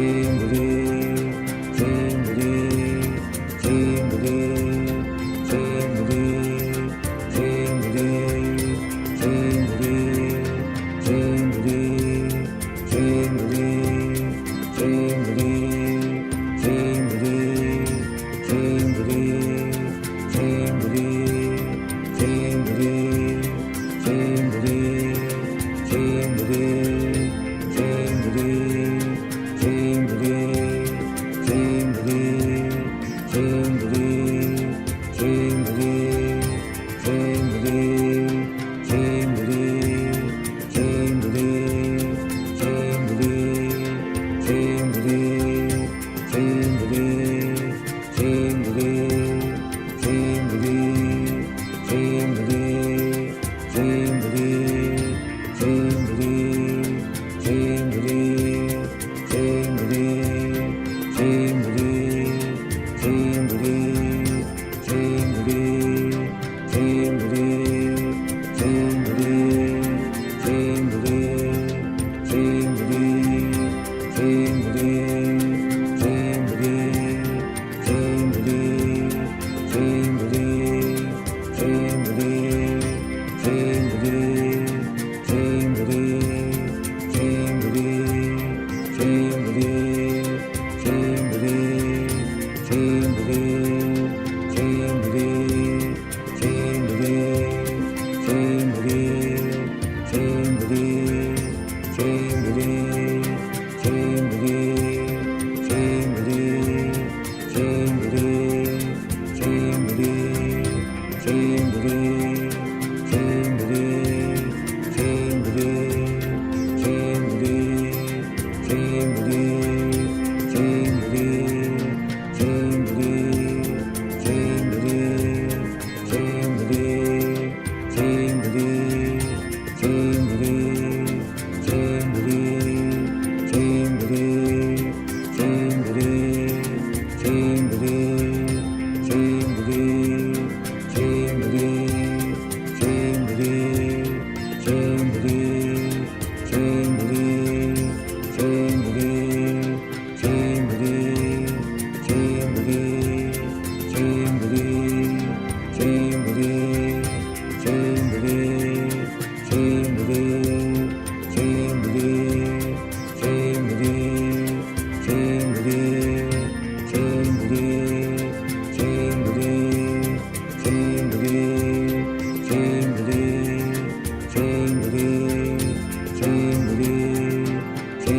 Shreem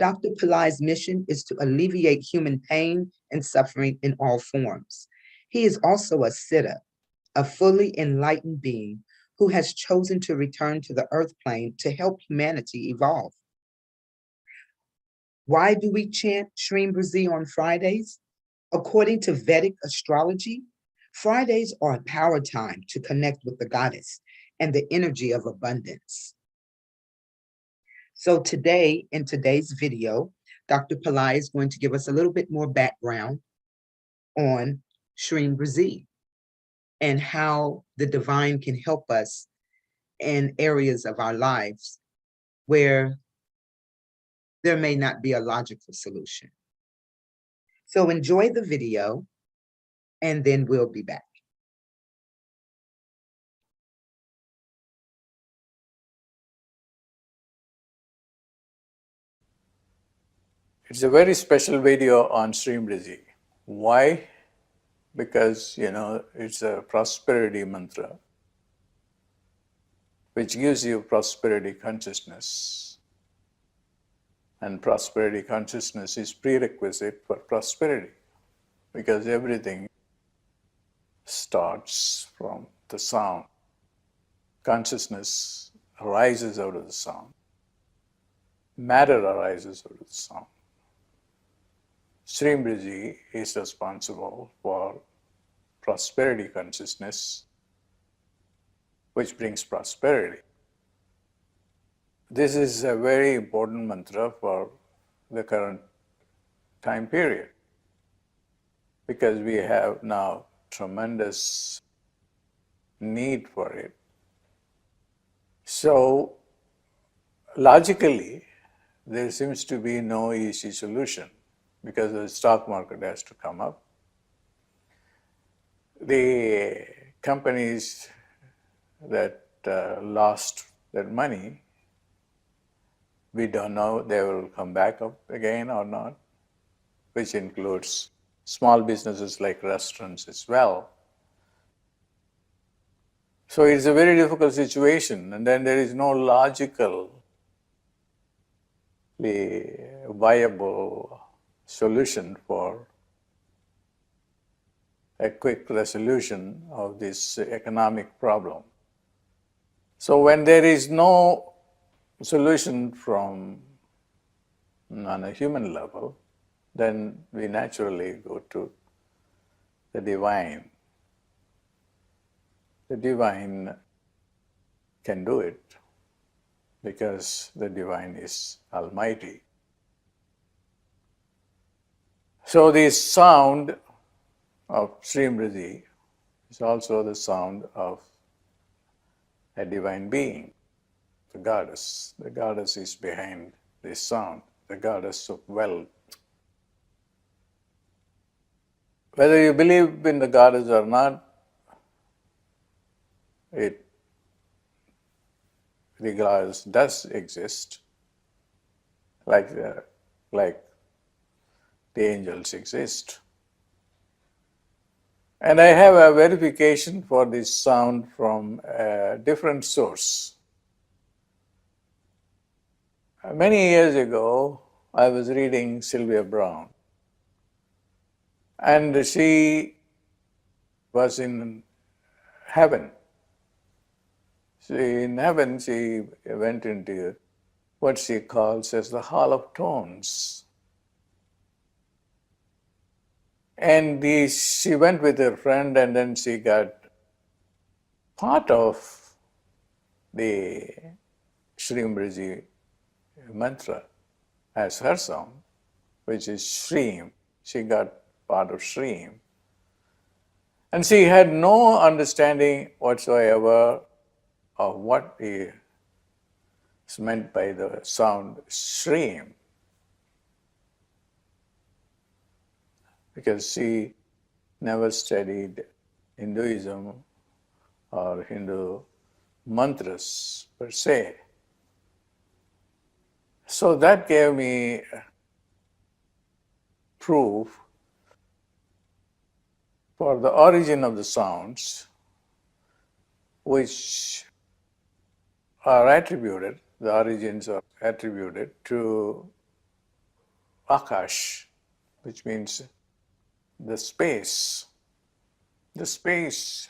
Dr. Pillai's mission is to alleviate human pain and suffering in all forms. He is also a siddha, a fully enlightened being who has chosen to return to the earth plane to help humanity evolve. Why do we chant Shreem Brzee on Fridays? According to Vedic astrology, Fridays are a power time to connect with the goddess and the energy of abundance. So today, in today's video, Dr. Pillai is going to give us a little bit more background on Shreem Brzee and how the divine can help us in areas of our lives where there may not be a logical solution. So enjoy the video, and then we'll be back. It's a very special video on Shreem Brzee. Why? Because, it's a prosperity mantra which gives you prosperity consciousness. And prosperity consciousness is prerequisite for prosperity because everything starts from the sound. Consciousness arises out of the sound. Matter arises out of the sound. Shreem Brzee is responsible for prosperity consciousness, which brings prosperity. This is a very important mantra for the current time period because we have now tremendous need for it. So, logically, there seems to be no easy solution because the stock market has to come up. The companies that lost their money, we don't know they will come back up again or not, which includes small businesses like restaurants as well. So it's a very difficult situation, and then there is no logically viable solution for a quick resolution of this economic problem. So when there is no solution on a human level, then we naturally go to the divine. The divine can do it because the divine is almighty. So the sound of Shreem Brzee is also the sound of a divine being, the goddess. The goddess is behind this sound, the goddess of wealth. Whether you believe in the goddess or not, the goddess does exist, like the angels exist. And I have a verification for this sound from a different source. Many years ago, I was reading Sylvia Browne, and she was in heaven. In heaven, she went into what she calls as the Hall of Tones. And she went with her friend, and then she got part of the Shreem Brzee mantra as her sound, which is Shreem. She got part of Shreem. And she had no understanding whatsoever of what is meant by the sound Shreem, because she never studied Hinduism or Hindu mantras per se. So that gave me proof for the origin of the sounds, which are attributed, the origins are attributed to Akash, which means the space. The space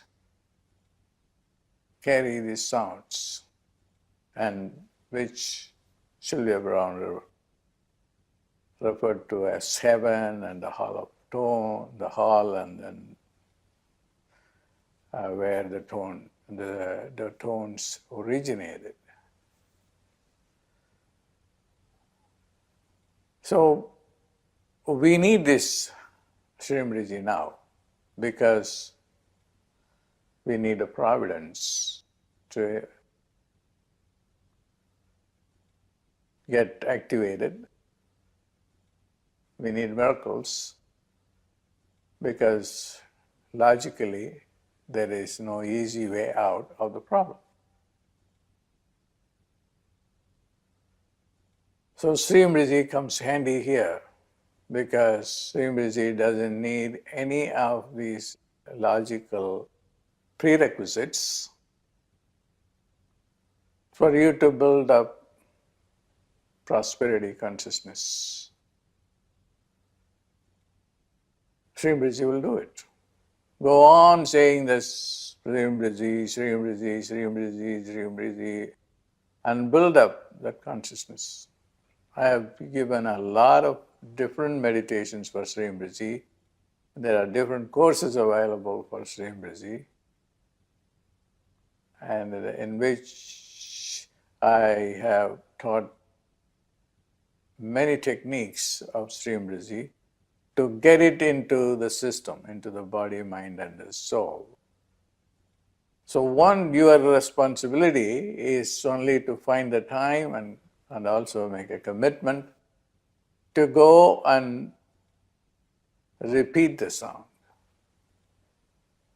carry these sounds, and which Sylvia Brown referred to as heaven and the hall of tone, the hall, and then where the tones originated. So we need this Shreem Brzee now because we need a providence to get activated. We need miracles because logically there is no easy way out of the problem. So Shreem Brzee comes handy here because Shreem Brzee doesn't need any of these logical prerequisites for you to build up prosperity consciousness. Shreem Brzee will do it. Go on saying this, Shreem Brzee, Shreem Brzee, Shreem Brzee, Shreem Brzee, and build up that consciousness. I have given a lot of different meditations for Shreem Brzee. There are different courses available for Shreem Brzee, and in which I have taught many techniques of Shreem Brzee to get it into the system, into the body, mind, and the soul. So your responsibility is only to find the time and also make a commitment to go and repeat the sound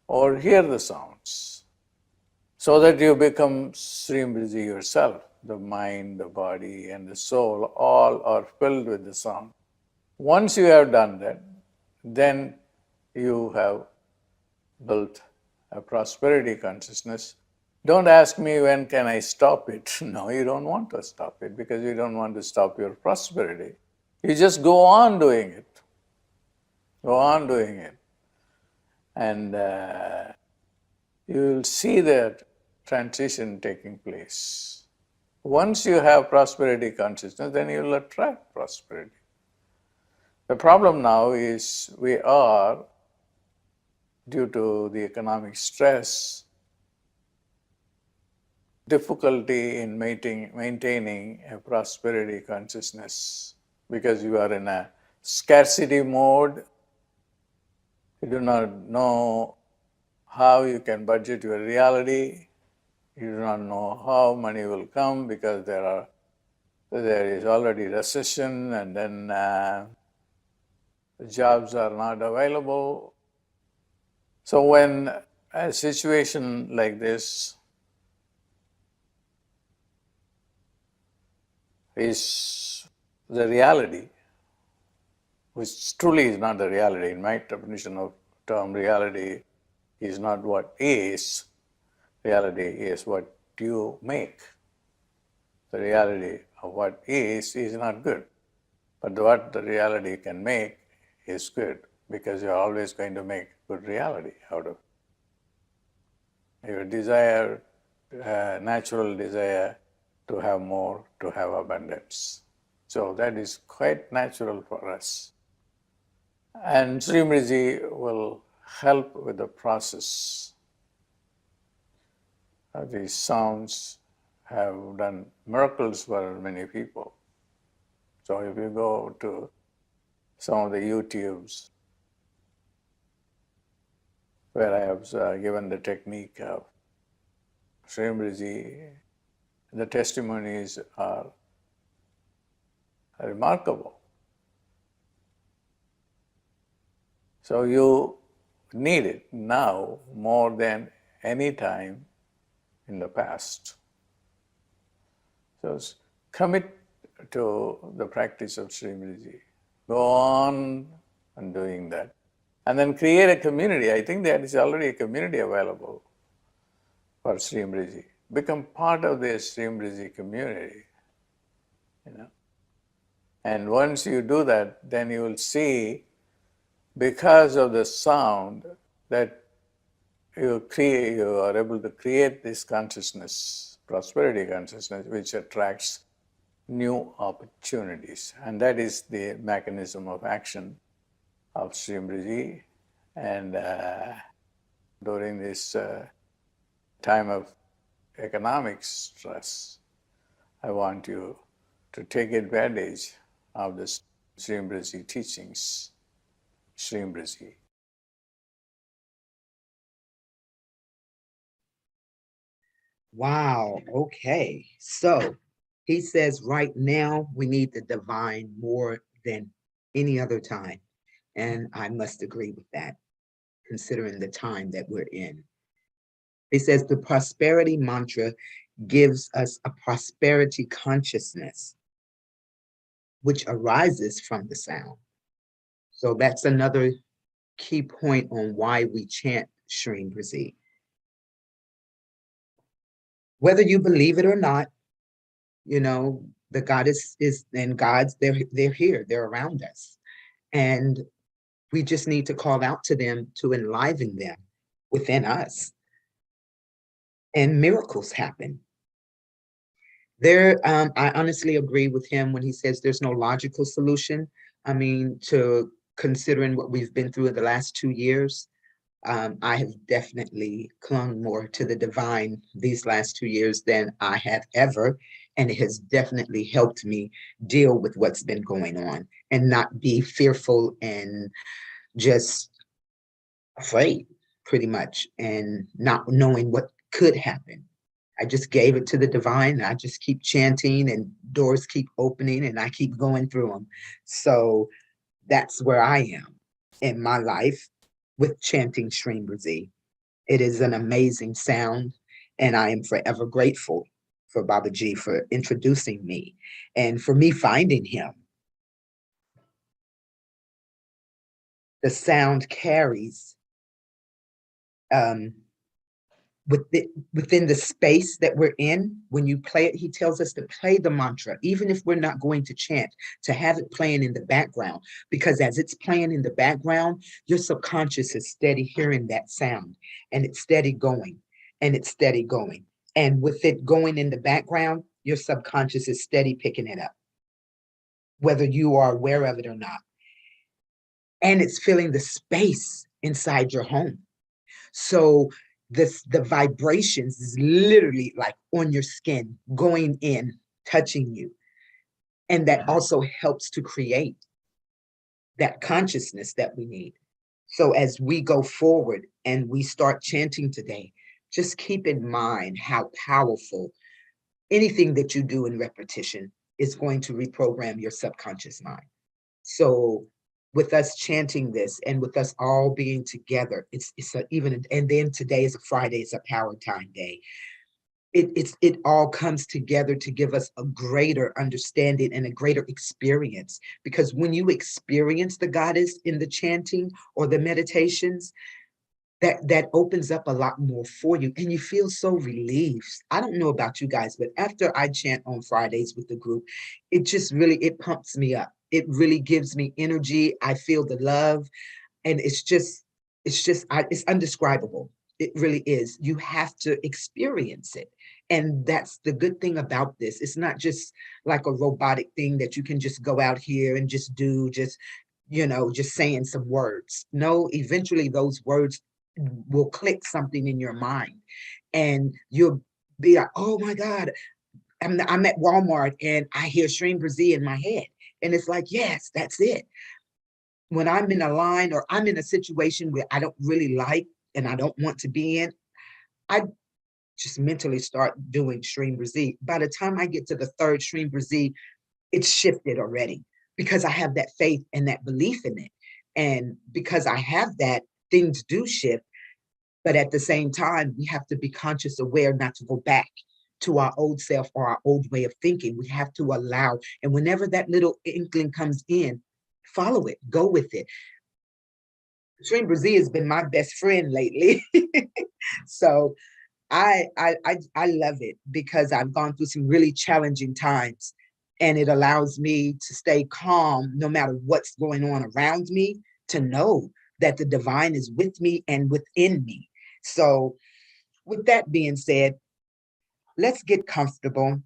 or hear the sounds so that you become Shreem Brzee yourself. The mind, the body, and the soul all are filled with the sound. Once you have done that, then you have built a prosperity consciousness. Don't ask me when can I stop it. No, you don't want to stop it because you don't want to stop your prosperity. You just go on doing it. Go on doing it. And you will see that transition taking place. Once you have prosperity consciousness, then you will attract prosperity. The problem now is we are, due to the economic stress, difficulty in maintaining a prosperity consciousness because you are in a scarcity mode. You do not know how you can budget your reality. You do not know how money will come because there is already recession, and then jobs are not available. So when a situation like this is the reality, which truly is not the reality, in my definition of term, reality is not what is, reality is what you make. The reality of what is not good, but what the reality can make is good, because you're always going to make good reality out of it. Your desire, natural desire to have more, to have abundance. So that is quite natural for us. And Shreem Brzee will help with the process. These sounds have done miracles for many people. So if you go to some of the YouTubes where I have given the technique of Shreem Brzee, the testimonies are remarkable. So you need it now more than any time in the past. So commit to the practice of Shreem Brzee. Go on and doing that. And then create a community. I think there is already a community available for Shreem Brzee. Become part of this Shreem Brzee community. And once you do that, then you will see, because of the sound, that you are able to create this consciousness, prosperity consciousness, which attracts new opportunities. And that is the mechanism of action of Shreem Brzee. And during this time of economic stress, I want you to take advantage of the Shreem Brzee teachings. Shreem Brzee. Wow. Okay. So he says right now we need the divine more than any other time. And I must agree with that, considering the time that we're in. He says the prosperity mantra gives us a prosperity consciousness, which arises from the sound. So that's another key point on why we chant Shreem Brzee. Whether you believe it or not, you know, the goddess is and gods, they're here, they're around us. And we just need to call out to them to enliven them within us. And miracles happen. I honestly agree with him when he says there's no logical solution. I mean, to considering what we've been through in the last 2 years, I have definitely clung more to the divine these last 2 years than I have ever. And it has definitely helped me deal with what's been going on and not be fearful and just afraid, pretty much, and not knowing what could happen. I just gave it to the divine. I just keep chanting and doors keep opening and I keep going through them. So that's where I am in my life with chanting Shreem Brzee. It is an amazing sound, and I am forever grateful for Babaji for introducing me and for me finding him. The sound carries within the space that we're in. When you play it, he tells us to play the mantra, even if we're not going to chant, to have it playing in the background, because as it's playing in the background, your subconscious is steady hearing that sound, and it's steady going, and it's steady going. And with it going in the background, your subconscious is steady picking it up, whether you are aware of it or not. And it's filling the space inside your home. So the vibrations is literally like on your skin, going in, touching you. And that also helps to create that consciousness that we need. So as we go forward and we start chanting today, just keep in mind how powerful anything that you do in repetition is going to reprogram your subconscious mind. So with us chanting this and with us all being together, and then today is a Friday, it's a power time day. It all comes together to give us a greater understanding and a greater experience. Because when you experience the goddess in the chanting or the meditations, that opens up a lot more for you and you feel so relieved. I don't know about you guys, but after I chant on Fridays with the group, it pumps me up. It really gives me energy. I feel the love, and it's undescribable. It really is. You have to experience it. And that's the good thing about this. It's not just like a robotic thing that you can just go out here and just do, just saying some words. No, eventually those words will click something in your mind and you'll be like, oh my God, I'm at Walmart and I hear Shreem Brzee in my head. And it's like, yes, that's it. When I'm in a line or I'm in a situation where I don't really like and I don't want to be in, I just mentally start doing Shreem Brzee. By the time I get to the third Shreem Brzee, it's shifted already because I have that faith and that belief in it. And because I have that, things do shift. But at the same time, we have to be conscious, aware not to go back to our old self or our old way of thinking. We have to allow. And whenever that little inkling comes in, follow it, go with it. Shreem Brzee has been my best friend lately. So I love it because I've gone through some really challenging times. And it allows me to stay calm no matter what's going on around me, to know that the divine is with me and within me. So with that being said, let's get comfortable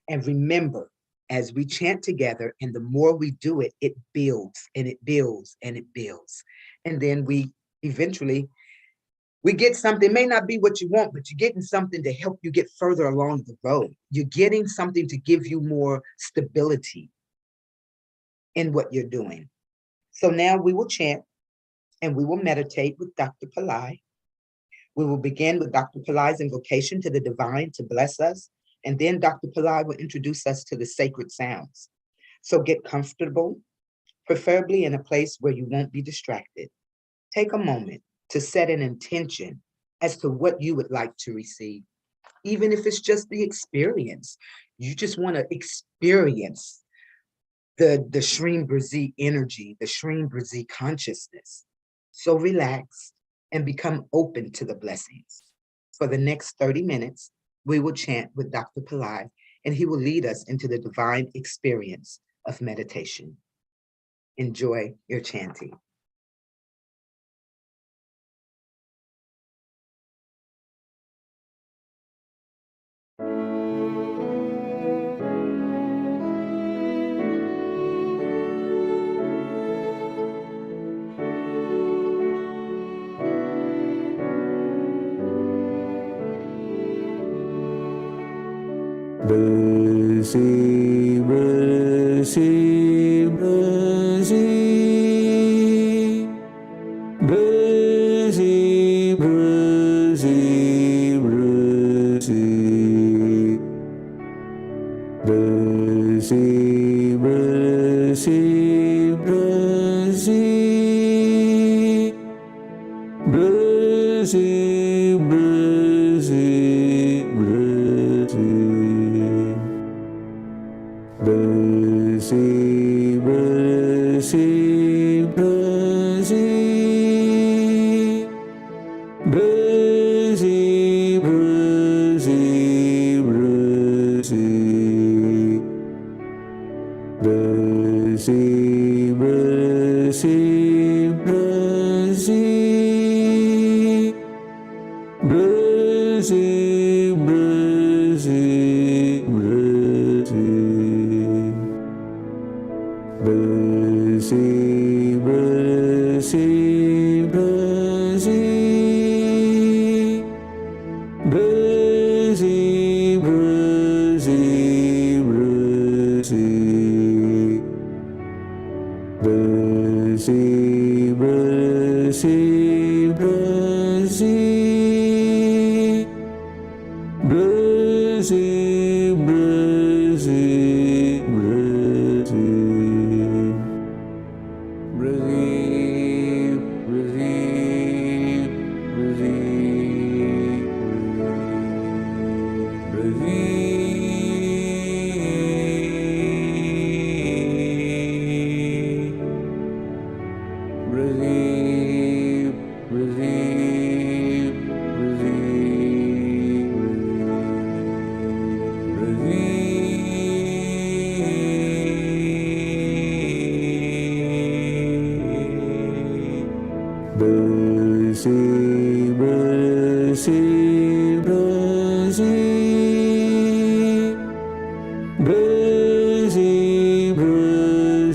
and remember, as we chant together, and the more we do it, it builds and it builds and it builds. And then we eventually, we get something, may not be what you want, but you're getting something to help you get further along the road. You're getting something to give you more stability in what you're doing. So now we will chant and we will meditate with Dr. Pillai. We will begin with Dr. Pillai's invocation to the divine to bless us, and then Dr. Pillai will introduce us to the sacred sounds. So get comfortable, preferably in a place where you won't be distracted. Take a moment to set an intention as to what you would like to receive, even if it's just the experience. You just want to experience the Shreem Brzee energy, the Shreem Brzee consciousness. So relax and become open to the blessings. For the next 30 minutes, we will chant with Dr. Pillai, and he will lead us into the divine experience of meditation. Enjoy your chanting. BRZEE, BRZEE, BRZEE. BRZEE, BRZEE, BRZEE. BRZEE, BRZEE, BRZEE. BRZEE, BRZEE, BRZEE. BRZEE, BRZEE, BRZEE. BRZEE, BRZEE, BRZEE. BRZEE, BRZEE, BRZEE. BRZEE, BRZEE, BRZEE. BRZEE, BRZEE, BRZEE. BRZEE, BRZEE, BRZEE. BRZEE, BRZEE, BRZEE. BRZEE, BRZEE, BRZEE. BRZEE, BRZEE, BRZEE, BRZEE, BRZEE. BRZEE, BRZEE, BRZEE. BRZEE, BRZEE, BRZEE. BRZEE, BRZEE, BRZEE.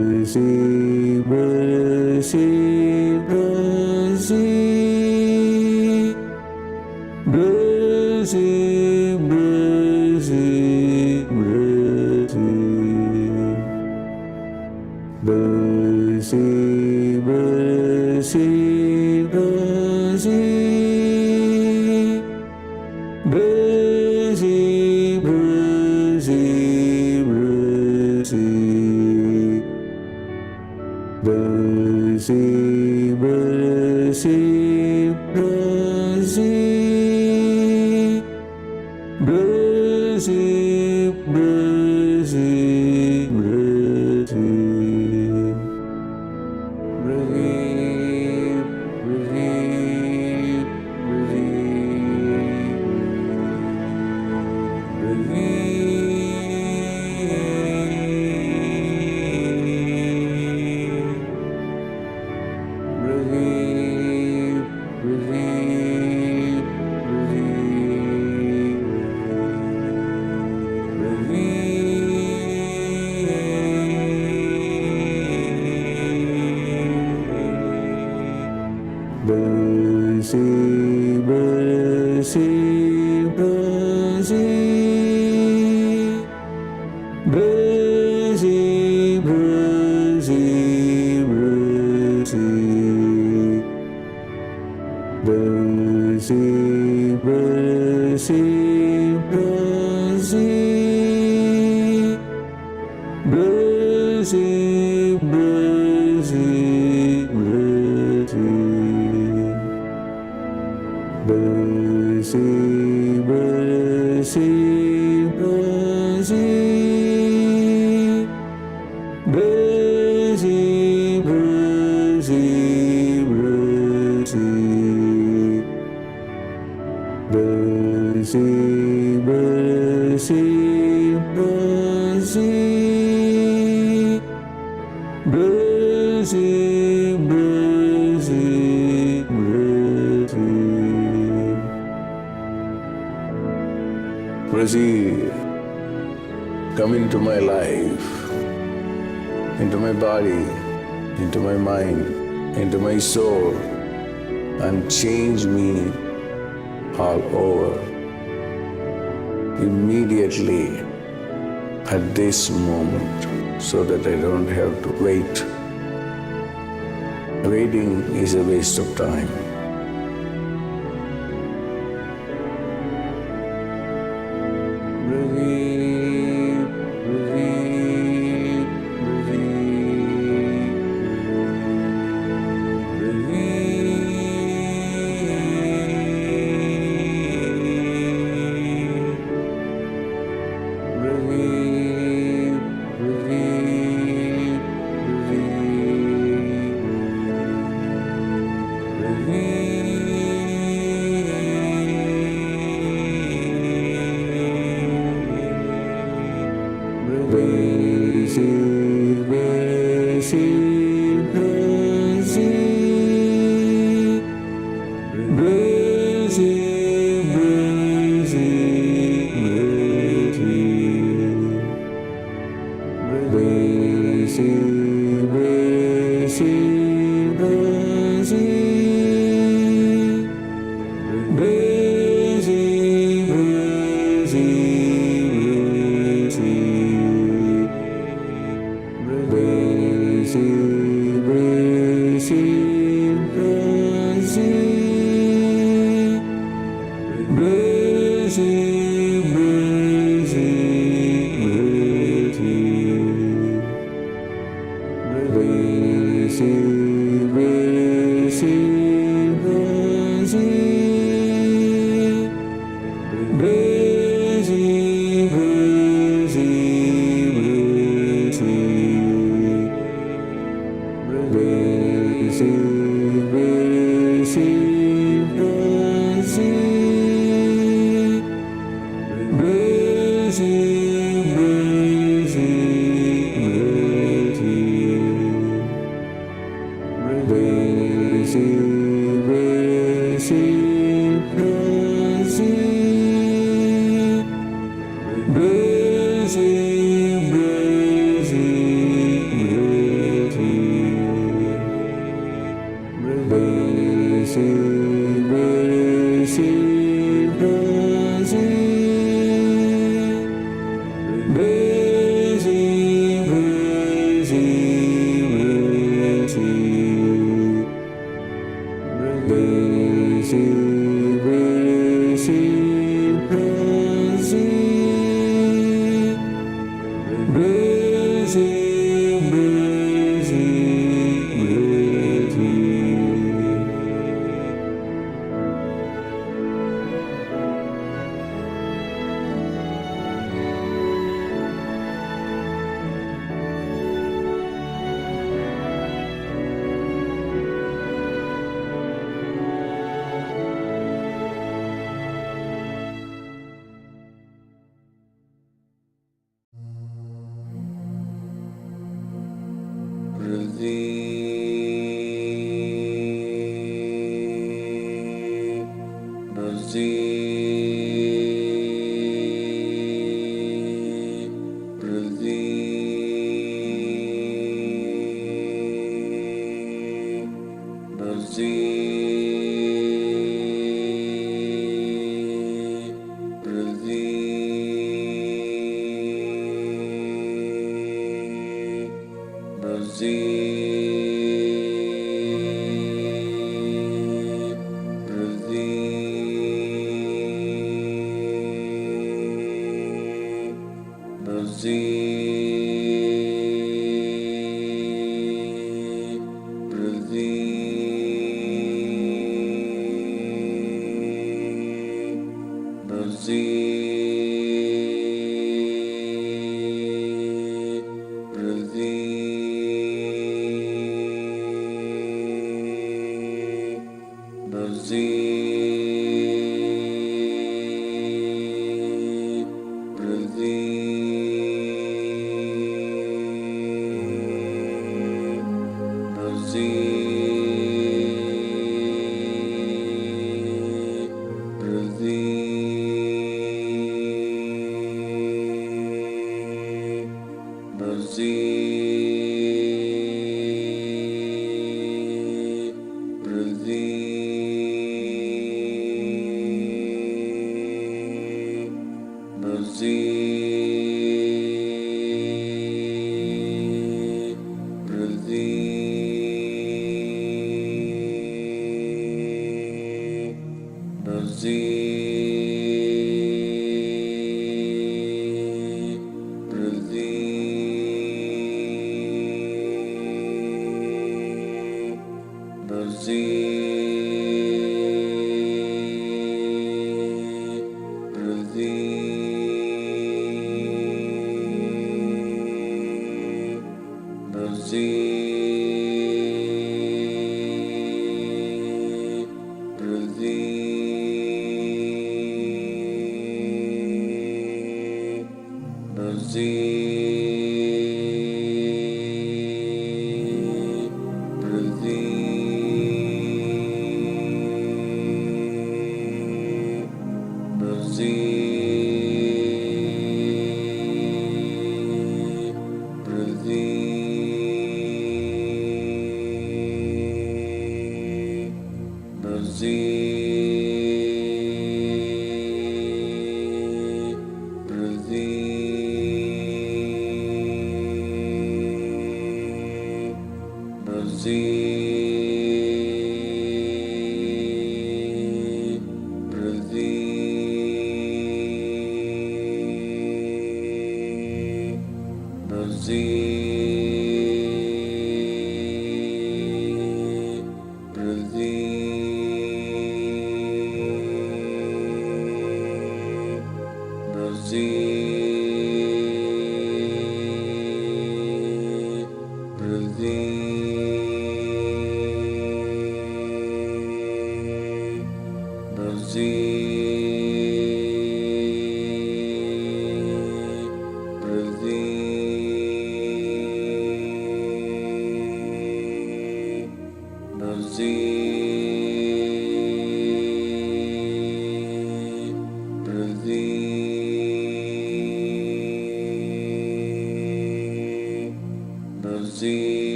BRZEE, BRZEE, BRZEE. BRZEE, BRZEE, BRZEE. BRZEE, BRZEE, BRZEE. BRZEE, BRZEE, BRZEE. BRZEE, BRZEE, BRZEE. Brzee, Brzee, Brzee. Brzee, Brzee, Brzee. Brzee, Brzee, Brzee. Brzee, Brzee, Brzee. Brzee, Brzee, Brzee. Brzee, come into my life, into my body, into my mind, into my soul, and change me all over. Immediately at this moment, so that I don't have to wait. Waiting is a waste of time. Breathe, breathe,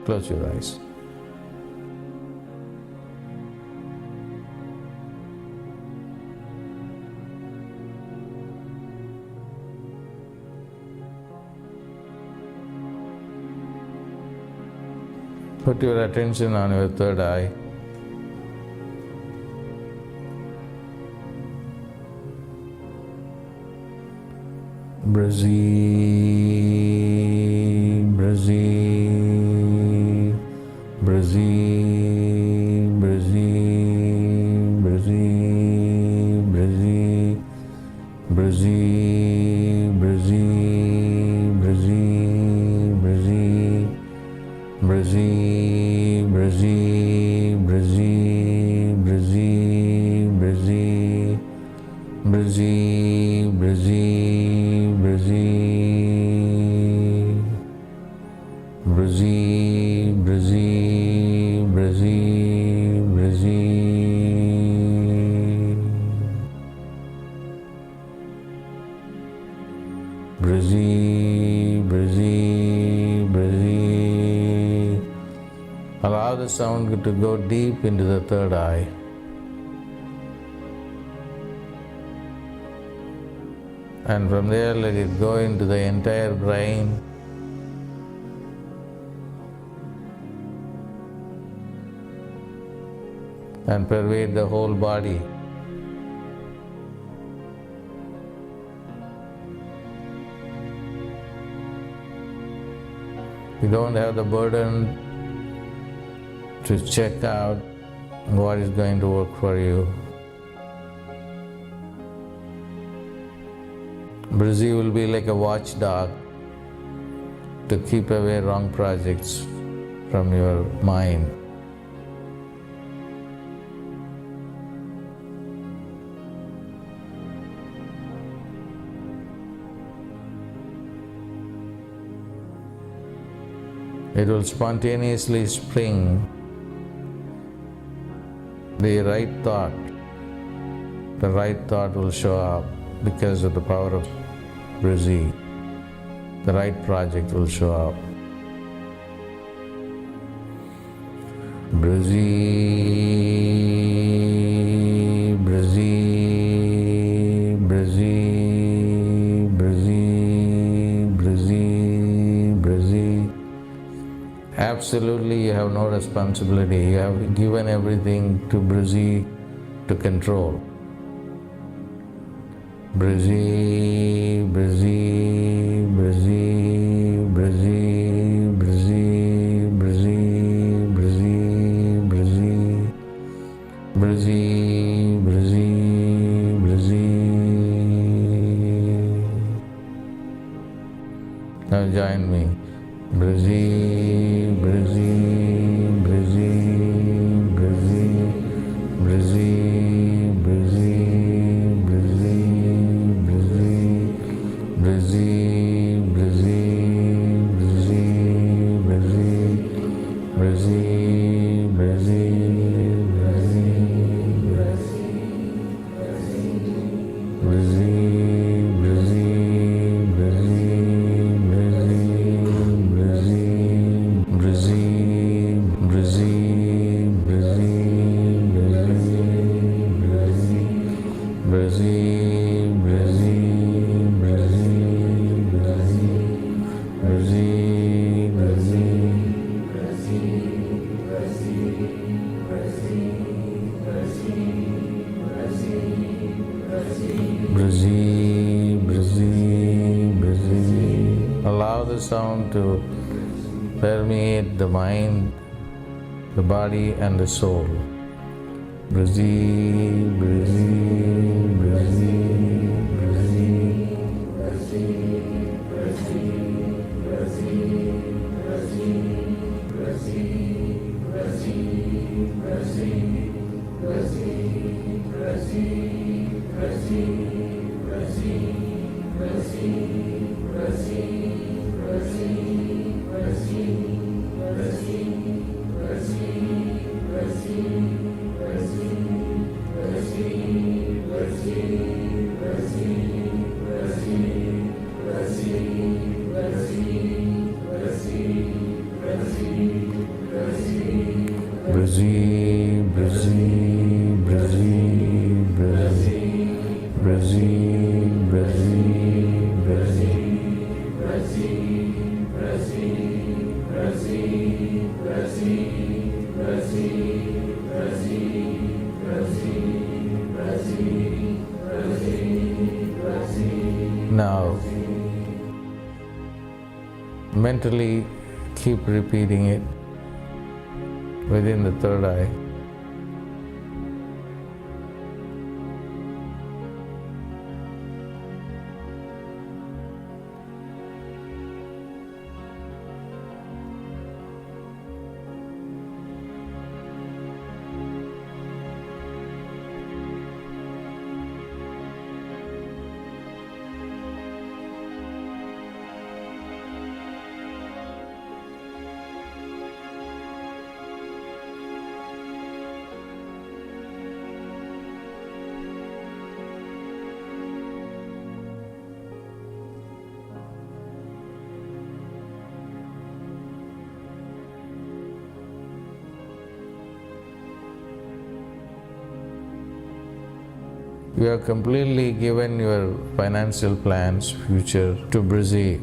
Close your eyes. Put your attention on your third eye. BRZEE, BRZEE, BRZEE, BRZEE, BRZEE, BRZEE, BRZEE, BRZEE, BRZEE, BRZEE, BRZEE, BRZEE, BRZEE, BRZEE, BRZEE, Brzee, Brzee, Brzee. Brzee, Brzee, Brzee, Brzee. Brzee, Brzee, Brzee. Allow the sound to go deep into the third eye. And from there, let it go into the entire brain. And pervade the whole body. You don't have the burden to check out what is going to work for you. BRZEE will be like a watchdog to keep away wrong projects from your mind. It will spontaneously spring the right thought. The right thought will show up because of the power of BRZEE. The right project will show up. BRZEE, BRZEE, BRZEE, BRZEE, BRZEE, BRZEE. Absolutely, you have no responsibility. You have given everything to BRZEE to control. BRZEE, BRZEE, BRZEE, BRZEE, BRZEE, BRZEE, BRZEE, BRZEE, BRZEE, BRZEE, BRZEE. Now join me. BRZEE, BRZEE, BRZEE, BRZEE, BRZEE, BRZEE, BRZEE, BRZEE, BRZEE, BRZEE, BRZEE, BRZEE, BRZEE, BRZEE, BRZEE. Allow the sound to permeate the mind, the body and the soul. BRZEE, BRZEE, BRZEE, BRZEE, BRZEE, BRZEE, BRZEE, BRZEE, BRZEE, BRZEE, Now, mentally keep repeating it within the third eye. You have completely given your financial plans, future to BRZEE.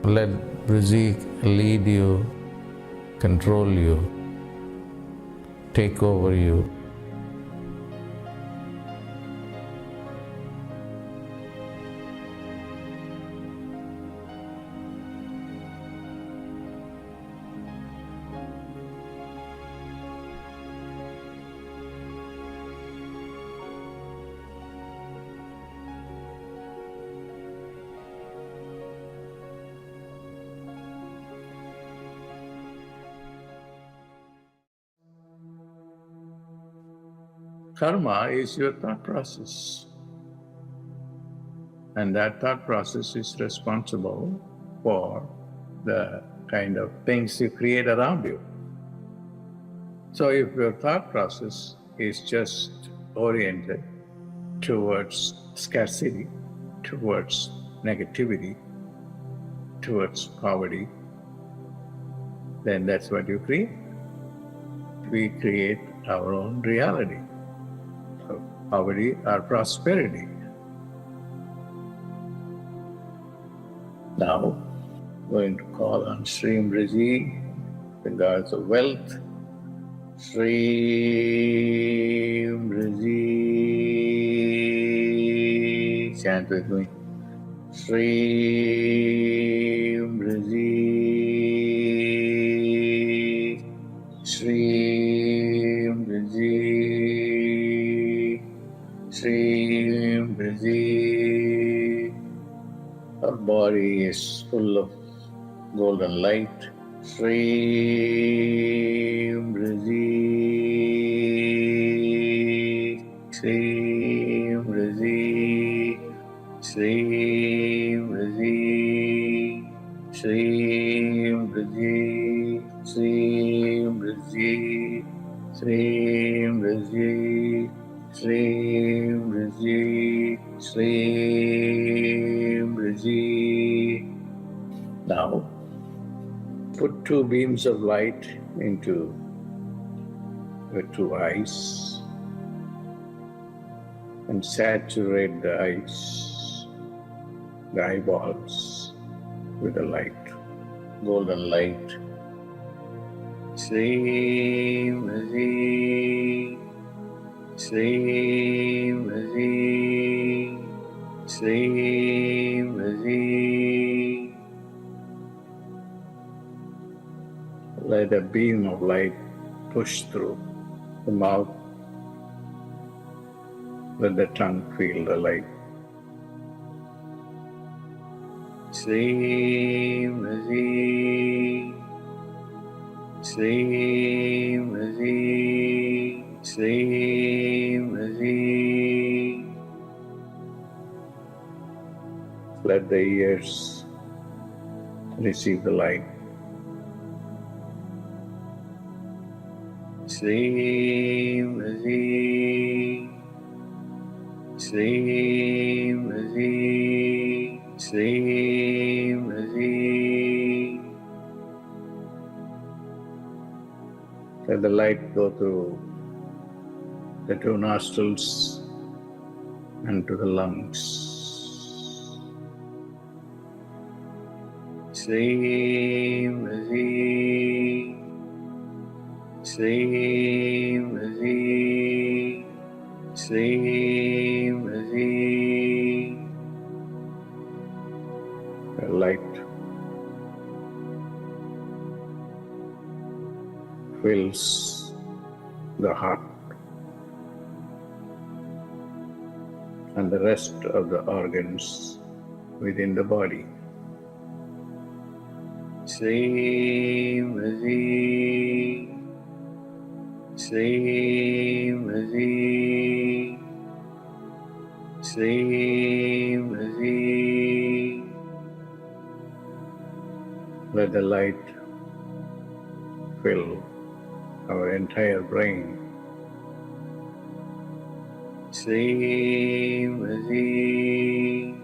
Let BRZEE lead you, control you, take over you. Karma is your thought process, and that thought process is responsible for the kind of things you create around you. So if your thought process is just oriented towards scarcity, towards negativity, towards poverty, then that's what you create. We create our own reality of poverty or prosperity. Now, going to call on Shreem Brzee, the gods of wealth. Shreem Brzee. Chant with me. Shreem Brzee. Shreem Brzee. Shreem Brzee. Our body is full of golden light. Shreem Brzee. Shreem Brzee. Shreem Brzee. Shreem Brzee. Shreem Brzee. Shreem Brzee. Shreem Brzee. Shreem Brzee. Now, put two beams of light into your two eyes and saturate the eyes, the eyeballs, with the light, golden light. Shreem Brzee. Shreem Brzee. Shreem Brzee. Let a beam of light push through the mouth. Let the tongue feel the light. Shreem Brzee. Shreem Brzee. Shreem Brzee. Let the ears receive the light. Shreem Brzee. Shreem Brzee. Shreem Brzee. Let the light go through the two nostrils and to the lungs. Shreem Brzee. Shreem Brzee. Shreem Brzee. The light fills the heart and the rest of the organs within the body. Shreem Brzee. Shreem Brzee. Shreem Brzee. Let the light fill our entire brain. Shreem Brzee.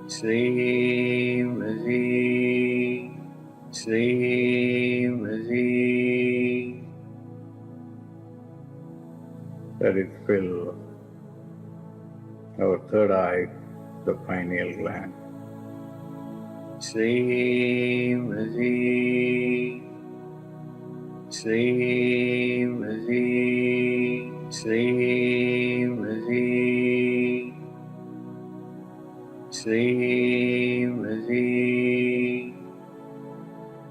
Shreem Brzee. Shreem Brzee. Let it fill our third eye, the pineal gland. Shreem Brzee, Shreem Brzee, Shreem Brzee, Shreem Brzee,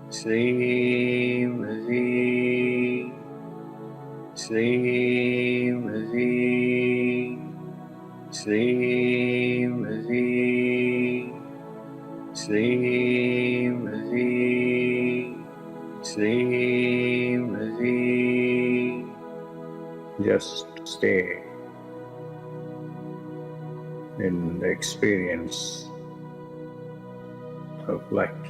Shreem Brzee, Shreem Brzee, Shreem Brzee, Shreem Brzee, Shreem Brzee. Just stay in the experience of light.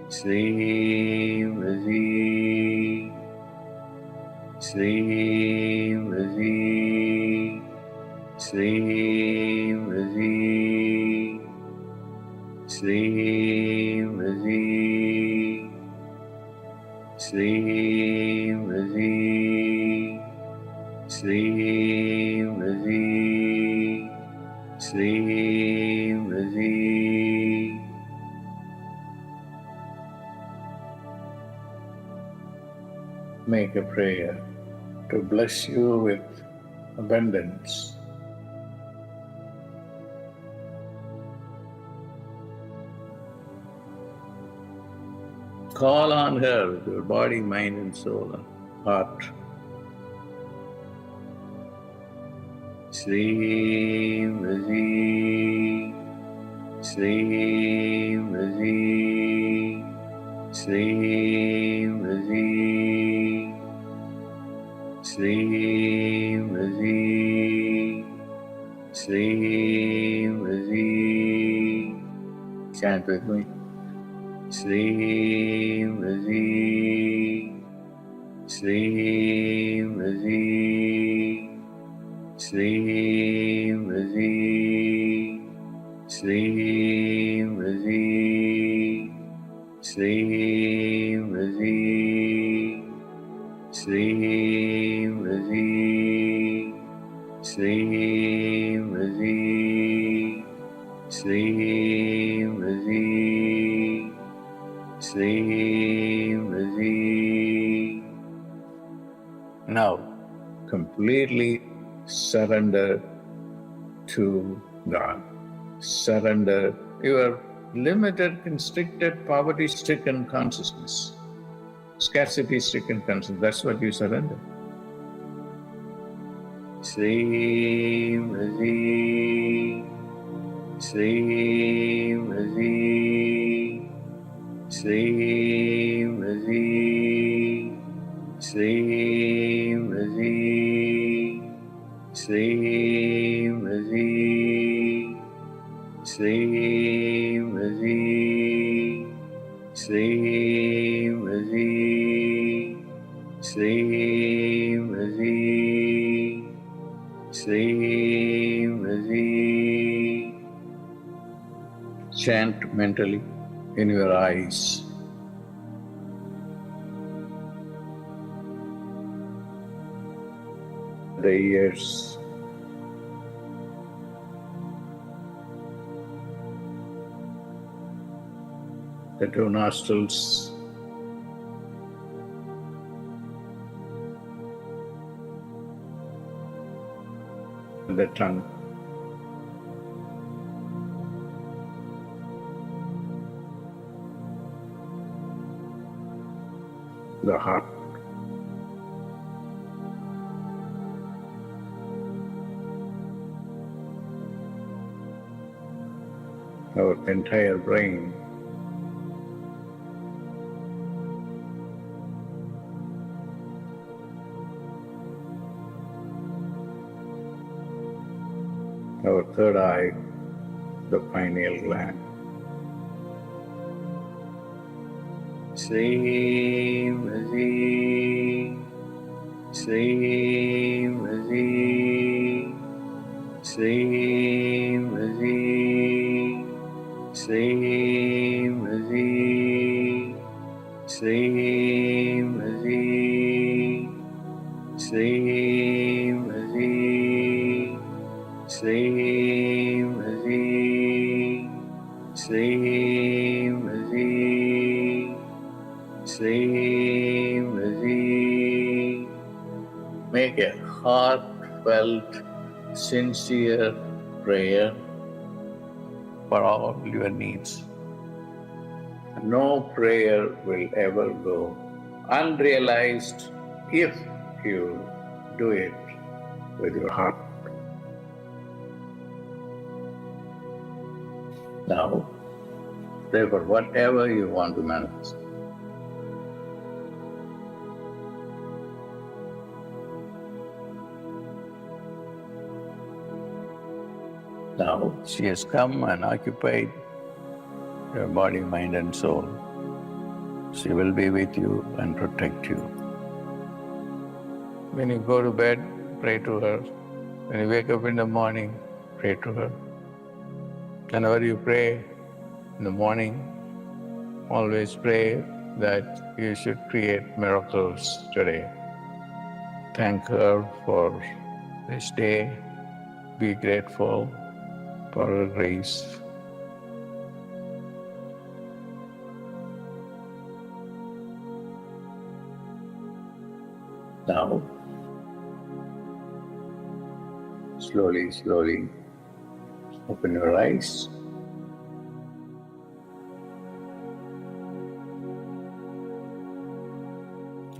Shreem Brzee, Shreem Brzee, Shreem Brzee, Shreem Brzee, Shreem Brzee, Shreem Brzee, Shreem Brzee. Make a prayer to bless you with abundance. Call on her with your body, mind and soul and heart. Shreem Brzee, Shreem Brzee, Shreem Brzee, Shreem Brzee, Shreem Brzee. Chant with me. Shreem Brzee, Shreem Brzee, Shreem Brzee, Shreem Brzee, Shreem Brzee, Shreem Brzee, Shreem Brzee, Shreem Brzee, Shreem Brzee. Now, completely surrender to God. Surrender your limited, constricted, poverty-stricken consciousness, scarcity-stricken consciousness. That's what you surrender. Shreem Brzee, Shreem Brzee, Shreem Brzee, Shreem Brzee, Shreem Brzee, Shreem Brzee, Shreem Brzee, Shreem Brzee, Shreem Brzee. Chant mentally in your eyes. The ears, the two nostrils, the tongue, the heart, our entire brain, our third eye, the pineal gland. Shreem Brzee, Shreem Brzee, Shreem Brzee, Shreem Brzee, Shreem Brzee, Shreem Brzee, Shreem Brzee, Shreem Brzee, Shreem Brzee. Make a heartfelt, sincere prayer for all your needs. No prayer will ever go unrealized if you do it with your heart. Now, pray for whatever you want to manifest. Now, she has come and occupied your body, mind, and soul. She will be with you and protect you. When you go to bed, pray to her. When you wake up in the morning, pray to her. Whenever you pray in the morning, always pray that you should create miracles today. Thank her for this day. Be grateful for her grace. Now, slowly, slowly, open your eyes.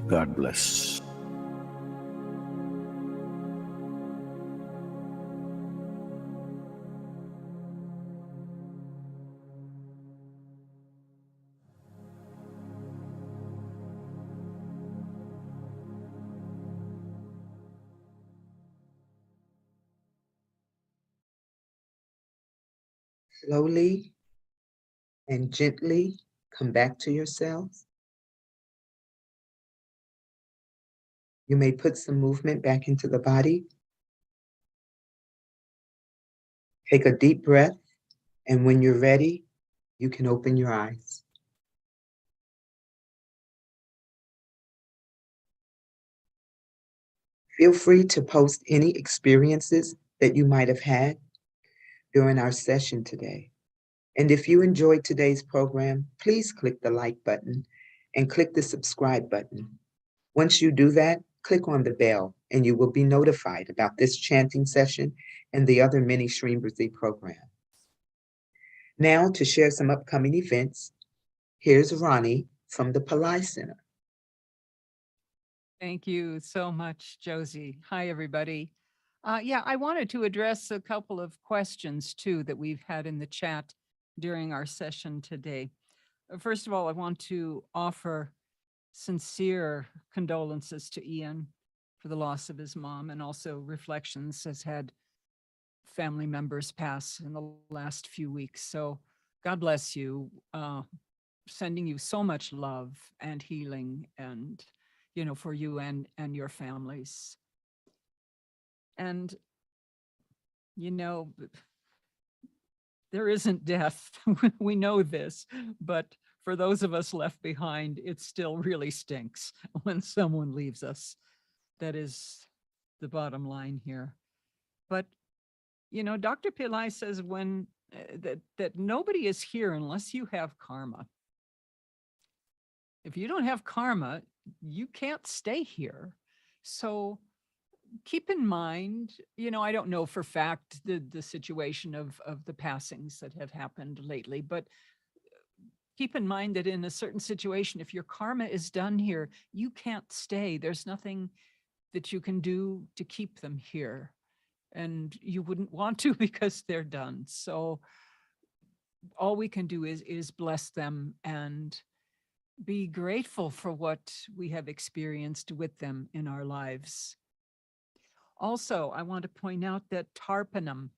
God bless. Slowly and gently come back to yourselves. You may put some movement back into the body. Take a deep breath, and when you're ready, you can open your eyes. Feel free to post any experiences that you might have had during our session today. And if you enjoyed today's program, please click the like button and click the subscribe button. Once you do that, click on the bell and you will be notified about this chanting session and the other many Shreem Brzee programs. Now to share some upcoming events, here's Ronnie from the Pillai Center. Thank you so much, Josie. Hi, everybody. I wanted to address a couple of questions too that we've had in the chat during our session today. First of all, I want to offer sincere condolences to Ian for the loss of his mom, and also Reflections has had family members pass in the last few weeks. So God bless you, sending you so much love and healing, and for you and your families. And there isn't death. We know this, but for those of us left behind, it still really stinks when someone leaves us. That is the bottom line here. But Dr. Pillai says that nobody is here unless you have karma. If you don't have karma, you can't stay here. So keep in mind, I don't know for fact the situation of the passings that have happened lately, but keep in mind that in a certain situation, if your karma is done here, you can't stay. There's nothing that you can do to keep them here. And you wouldn't want to because they're done. So all we can do is bless them and be grateful for what we have experienced with them in our lives. Also, I want to point out that Tarpanam,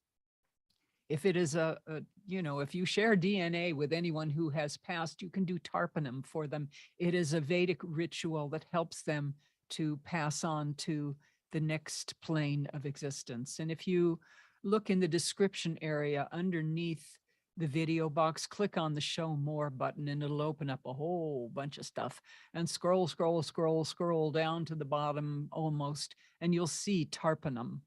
if it is if you share DNA with anyone who has passed, you can do Tarpanam for them. It is a Vedic ritual that helps them to pass on to the next plane of existence. And if you look in the description area underneath the video box, click on the show more button and it'll open up a whole bunch of stuff, and scroll, scroll, scroll, scroll down to the bottom almost, and you'll see Tarpanam.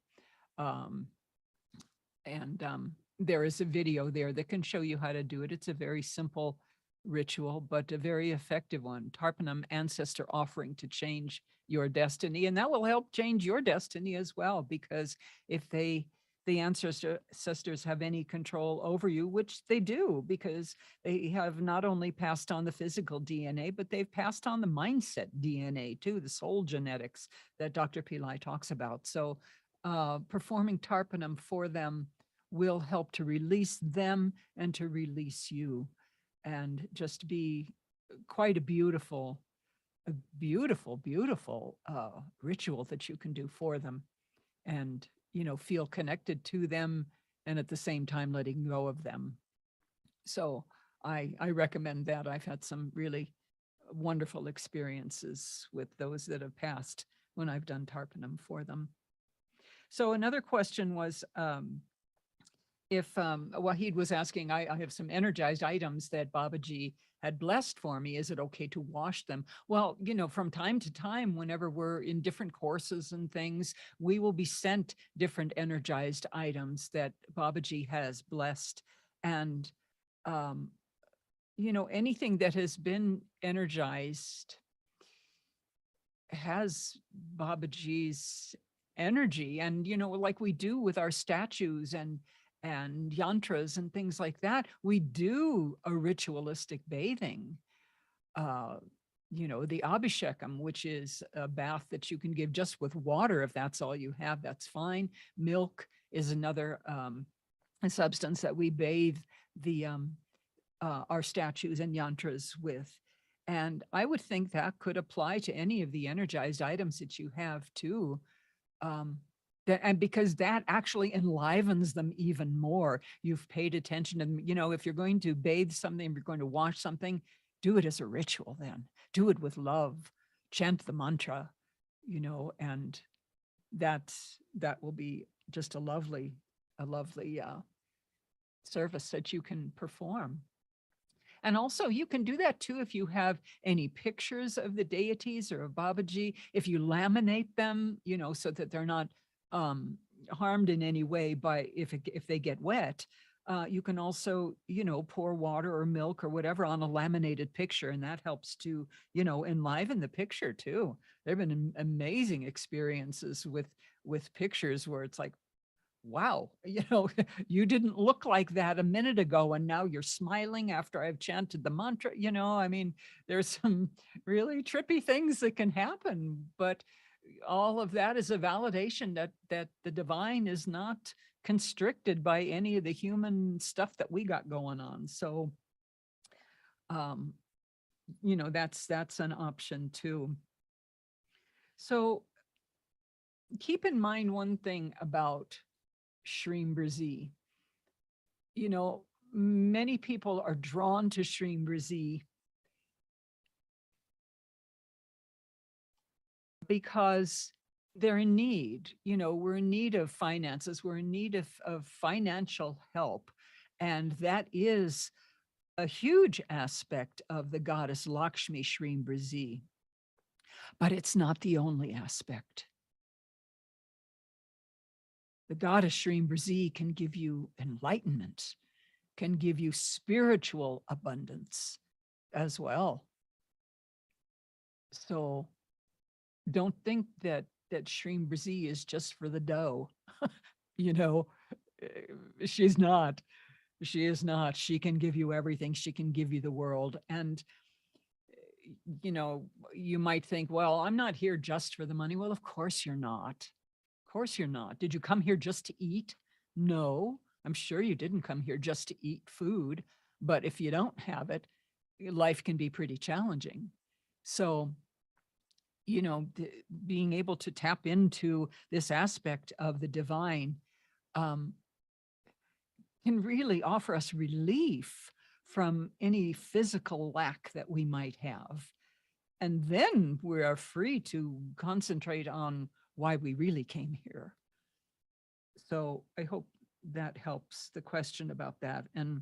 There is a video there that can show you how to do it. It's a very simple ritual, but a very effective one. Tarpanam, ancestor offering to change your destiny. And that will help change your destiny as well, because if the ancestors have any control over you, which they do, because they have not only passed on the physical DNA, but they've passed on the mindset DNA too, the soul genetics that Dr. Pillai talks about. So performing Tarpanam for them will help to release them and to release you, and just be quite a beautiful, beautiful ritual that you can do for them, and, you know, feel connected to them and at the same time letting go of them. So I recommend that. I've had some really wonderful experiences with those that have passed when I've done Tarpanam for them. So another question was, if Wahid was asking, I have some energized items that Babaji had blessed for me. Is it okay to wash them? Well, you know, from time to time, whenever we're in different courses and things, we will be sent different energized items that Babaji has blessed. And, you know, anything that has been energized has Babaji's energy. And, you know, like we do with our statues and yantras and things like that, we do a ritualistic bathing. You know, the abhishekam, which is a bath that you can give just with water. If that's all you have, that's fine. Milk is another a substance that we bathe the our statues and yantras with. And I would think that could apply to any of the energized items that you have too. And because that actually enlivens them even more. You've paid attention, and, you know, if you're going to bathe something, if you're going to wash something, do it as a ritual then. Do it with love, chant the mantra, you know, and that will be just a lovely service that you can perform. And also you can do that too if you have any pictures of the deities or of Babaji, if you laminate them, you know, so that they're not harmed in any way by if they get wet. You can also, you know, pour water or milk or whatever on a laminated picture, and that helps to, you know, enliven the picture too. There have been amazing experiences with pictures where it's like, wow, you know, you didn't look like that a minute ago, and now you're smiling after I've chanted the mantra. You know, I mean, there's some really trippy things that can happen, but all of that is a validation that the divine is not constricted by any of the human stuff that we got going on. So, you know, that's an option too. So keep in mind one thing about Shreem Brzee. You know, many people are drawn to Shreem Brzee because they're in need. You know, we're in need of finances. We're in need of financial help. And that is a huge aspect of the goddess Lakshmi Shreem Brzee. But it's not the only aspect. The goddess Shreem Brzee can give you enlightenment, can give you spiritual abundance as well. So don't think that Shreem Brzee is just for the dough. You know, she's not. She is not. She can give you everything. She can give you the world. And, you know, you might think, well, I'm not here just for the money. Well, of course you're not. Of course you're not. Did you come here just to eat? No, I'm sure you didn't come here just to eat food. But if you don't have it, life can be pretty challenging. So, you know, being able to tap into this aspect of the divine can really offer us relief from any physical lack that we might have. And then we are free to concentrate on why we really came here. So I hope that helps, the question about that. And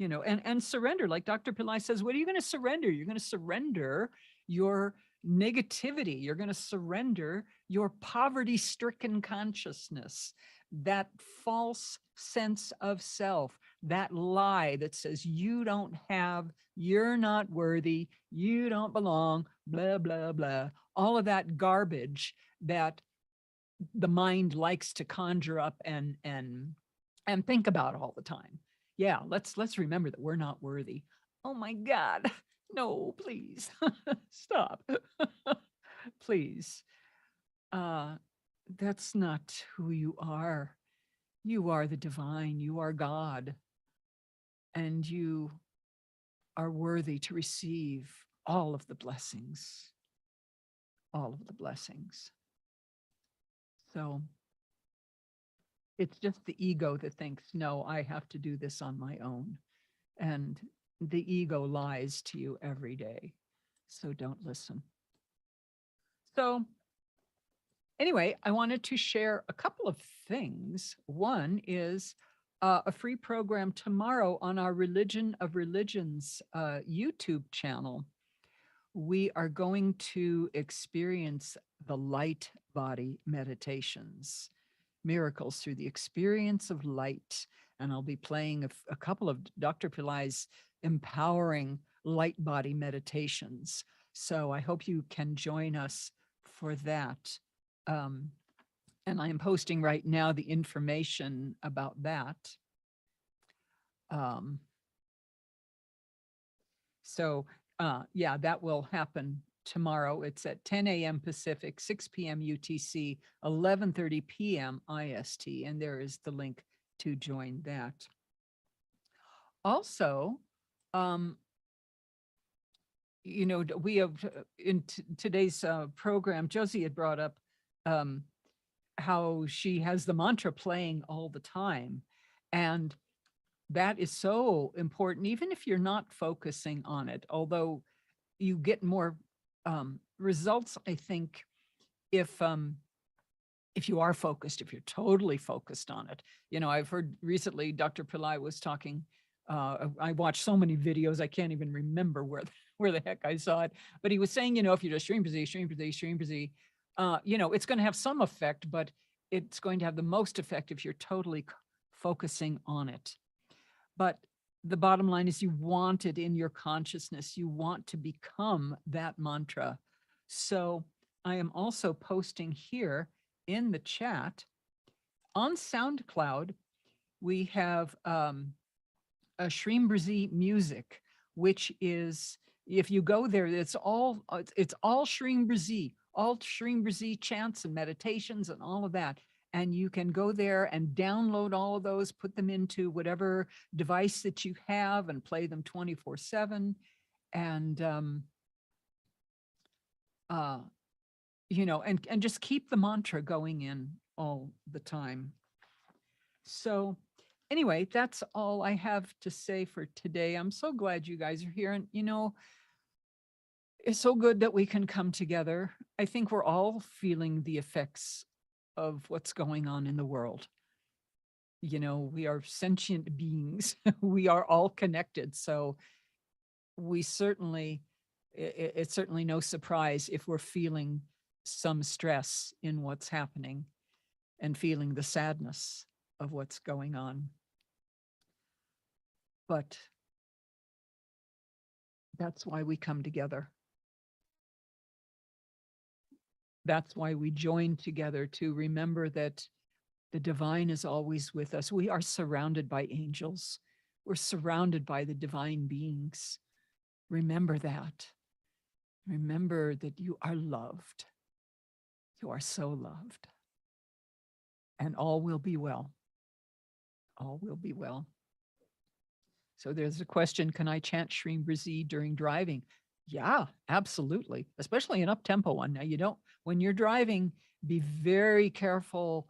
you know, and surrender. Like Dr. Pillai says, what are you going to surrender? You're going to surrender your negativity. You're going to surrender your poverty-stricken consciousness, that false sense of self, that lie that says you don't have, you're not worthy, you don't belong, blah, blah, blah. All of that garbage that the mind likes to conjure up and think about all the time. Yeah, let's remember that we're not worthy. Oh my God, no, please stop. Please. That's not who you are. You are the divine, you are God, and you are worthy to receive all of the blessings, all of the blessings. So it's just the ego that thinks, no, I have to do this on my own. And the ego lies to you every day. So don't listen. So anyway, I wanted to share a couple of things. One is a free program tomorrow on our Religion of Religions YouTube channel. We are going to experience the light body meditations, miracles through the experience of light. And I'll be playing a couple of Dr. Pillai's empowering light body meditations. So I hope you can join us for that. And I am posting right now the information about that. Yeah, that will happen tomorrow. It's at 10 a.m. Pacific, 6 p.m. UTC, 11:30 p.m. IST, and there is the link to join that. Also, you know, we have in today's program, Josie had brought up how she has the mantra playing all the time. And that is so important, even if you're not focusing on it, although you get more results, I think, if you are focused, if you're totally focused on it. You know, I've heard recently Dr. Pillai was talking, I watched so many videos, I can't even remember where the heck I saw it, but he was saying, you know, if you just Shreem Brzee, Shreem Brzee, Shreem Brzee, you know, it's going to have some effect, but it's going to have the most effect if you're totally focusing on it. But the bottom line is you want it in your consciousness. You want to become that mantra. So I am also posting here in the chat on SoundCloud. We have a Shreem Brzee music, which is, if you go there, it's all Shreem Brzee, all Shreem Brzee chants and meditations and all of that. And you can go there and download all of those, put them into whatever device that you have and play them 24/7. And, you know, and just keep the mantra going in all the time. So anyway, that's all I have to say for today. I'm so glad you guys are here. And, you know, it's so good that we can come together. I think we're all feeling the effects of what's going on in the world. You know, we are sentient beings. We are all connected. So we certainly, it's certainly no surprise if we're feeling some stress in what's happening and feeling the sadness of what's going on. But that's why we come together. That's why we join together, to remember that the divine is always with us. We are surrounded by angels. We're surrounded by the divine beings. Remember that. Remember that you are loved. You are so loved. And all will be well. All will be well. So there's a question, can I chant Shreem Brzee during driving? Yeah, absolutely. Especially an up-tempo one. Now, you don't, when you're driving, be very careful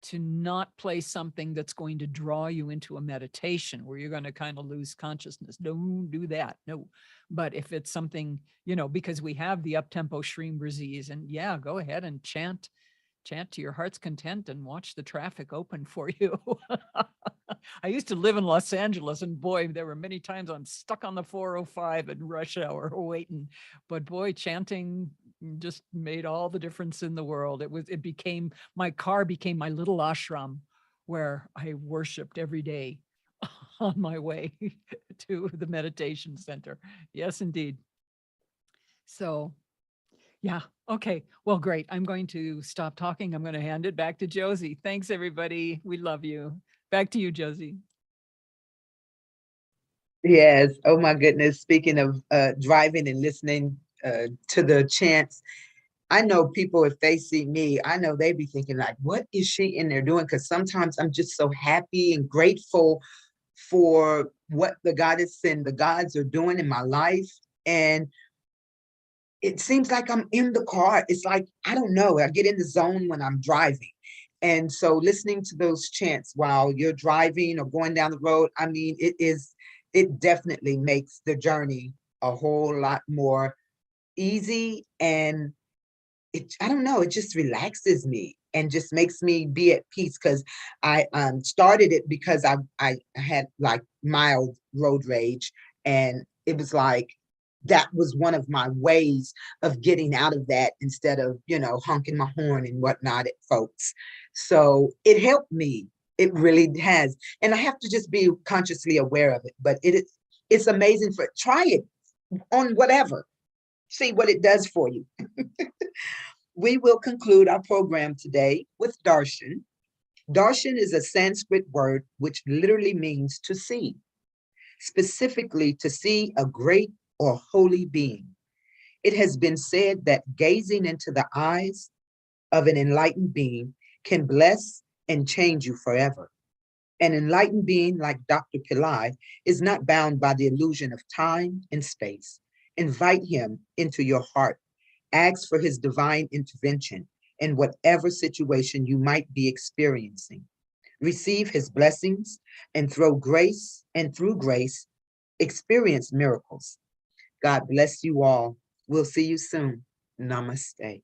to not play something that's going to draw you into a meditation where you're going to kind of lose consciousness. Don't do that. No. But if it's something, you know, because we have the up-tempo Shreem Brzees, and yeah, go ahead and chant chant to your heart's content and watch the traffic open for you. I used to live in Los Angeles, and boy, there were many times I'm stuck on the 405 in rush hour waiting. But boy, chanting just made all the difference in the world. It became, my car became my little ashram where I worshiped every day on my way to the meditation center. Yes, indeed. So yeah. Okay. Well, great. I'm going to stop talking. I'm going to hand it back to Josie. Thanks, everybody. We love you. Back to you, Josie. Yes. Oh my goodness. Speaking of driving and listening to the chants, I know people, if they see me, I know they be thinking like, what is she in there doing? Because sometimes I'm just so happy and grateful for what the goddess and the gods are doing in my life. And it seems like I'm in the car. It's like, I don't know, I get in the zone when I'm driving. And so listening to those chants while you're driving or going down the road, I mean, it definitely makes the journey a whole lot more easy. And I don't know, it just relaxes me and just makes me be at peace, because I started it because I had like mild road rage, and it was like that was one of my ways of getting out of that, instead of, honking my horn and whatnot at folks. So it helped me. It really has. And I have to just be consciously aware of it. But it's amazing. Try it on whatever. See what it does for you. We will conclude our program today with Darshan. Darshan is a Sanskrit word which literally means to see, specifically to see a great or holy being. It has been said that gazing into the eyes of an enlightened being can bless and change you forever. An enlightened being like Dr. Pillai is not bound by the illusion of time and space. Invite him into your heart. Ask for his divine intervention in whatever situation you might be experiencing. Receive his blessings, and through grace, experience miracles. God bless you all. We'll see you soon. Namaste.